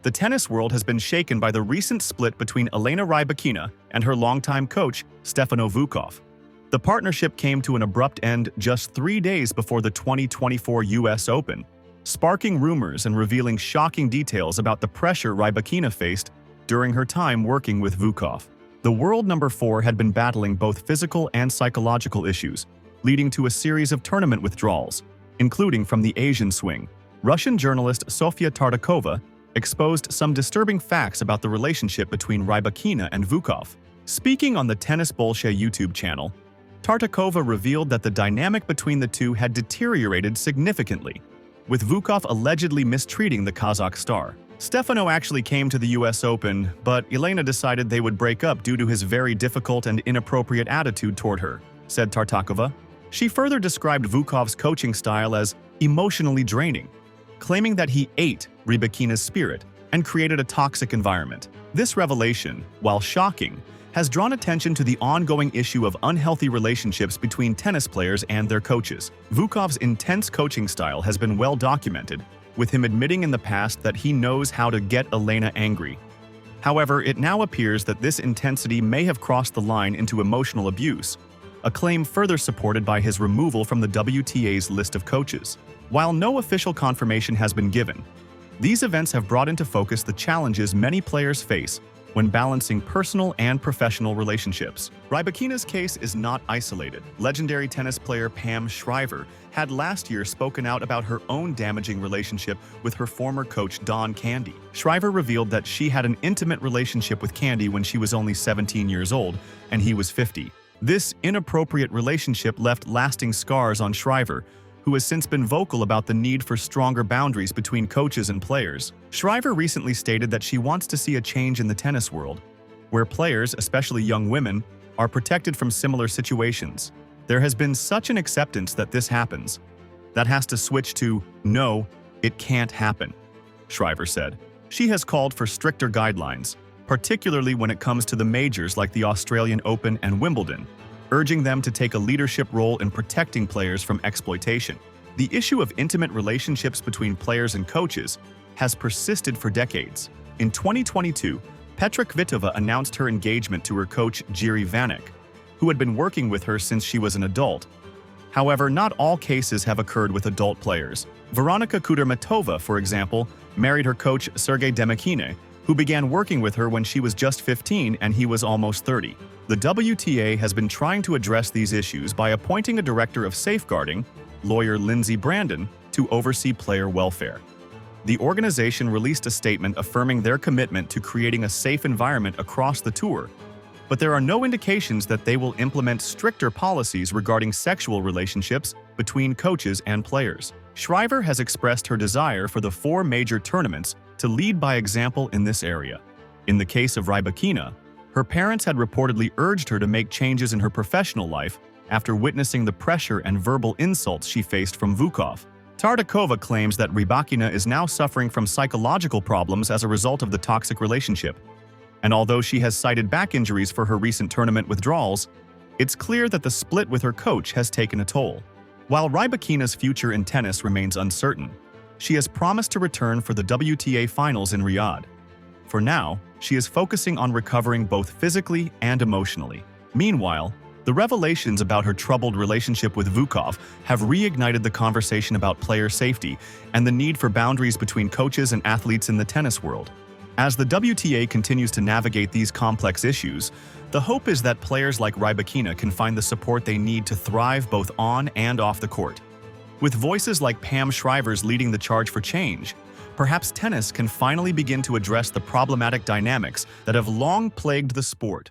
the tennis world has been shaken by the recent split between Elena Rybakina and her longtime coach, Stefano Vukov. The partnership came to an abrupt end just 3 days before the 2024 US Open, sparking rumors and revealing shocking details about the pressure Rybakina faced during her time working with Vukov. The world number 4 had been battling both physical and psychological issues, leading to a series of tournament withdrawals, including from the Asian swing. Russian journalist Sofia Tartakova exposed some disturbing facts about the relationship between Rybakina and Vukov. Speaking on the Tennis Bolshoi YouTube channel, Tartakova revealed that the dynamic between the two had deteriorated significantly, with Vukov allegedly mistreating the Kazakh star. Stefano actually came to the US Open, but Elena decided they would break up due to his very difficult and inappropriate attitude toward her, said Tartakova. She further described Vukov's coaching style as emotionally draining, claiming that he ate Rybakina's spirit and created a toxic environment. This revelation, while shocking, has drawn attention to the ongoing issue of unhealthy relationships between tennis players and their coaches. Vukov's intense coaching style has been well documented, with him admitting in the past that he knows how to get Elena angry. However, it now appears that this intensity may have crossed the line into emotional abuse, a claim further supported by his removal from the WTA's list of coaches. While no official confirmation has been given, these events have brought into focus the challenges many players face when balancing personal and professional relationships. Rybakina's case is not isolated. Legendary tennis player Pam Shriver had last year spoken out about her own damaging relationship with her former coach Don Candy. Shriver revealed that she had an intimate relationship with Candy when she was only 17 years old and he was 50. This inappropriate relationship left lasting scars on Shriver, who has since been vocal about the need for stronger boundaries between coaches and players. Shriver recently stated that she wants to see a change in the tennis world, where players, especially young women, are protected from similar situations. There has been such an acceptance that this happens. That has to switch to, no, it can't happen, Shriver said. She has called for stricter guidelines, particularly when it comes to the majors like the Australian Open and Wimbledon, urging them to take a leadership role in protecting players from exploitation. The issue of intimate relationships between players and coaches has persisted for decades. In 2022, Petra Kvitova announced her engagement to her coach Jiri Vanek, who had been working with her since she was an adult. However, not all cases have occurred with adult players. Veronika Kudermetova, for example, married her coach Sergei Demikine, who began working with her when she was just 15 and he was almost 30. The WTA has been trying to address these issues by appointing a director of safeguarding, lawyer Lindsey Brandon, to oversee player welfare. The organization released a statement affirming their commitment to creating a safe environment across the tour, but there are no indications that they will implement stricter policies regarding sexual relationships between coaches and players. Shriver has expressed her desire for the 4 major tournaments to lead by example in this area. In the case of Rybakina, her parents had reportedly urged her to make changes in her professional life after witnessing the pressure and verbal insults she faced from Vukov. Tartakova claims that Rybakina is now suffering from psychological problems as a result of the toxic relationship. And although she has cited back injuries for her recent tournament withdrawals, it's clear that the split with her coach has taken a toll. While Rybakina's future in tennis remains uncertain, she has promised to return for the WTA finals in Riyadh. For now, she is focusing on recovering both physically and emotionally. Meanwhile, the revelations about her troubled relationship with Vukov have reignited the conversation about player safety and the need for boundaries between coaches and athletes in the tennis world. As the WTA continues to navigate these complex issues, the hope is that players like Rybakina can find the support they need to thrive both on and off the court. With voices like Pam Shriver's leading the charge for change, perhaps tennis can finally begin to address the problematic dynamics that have long plagued the sport.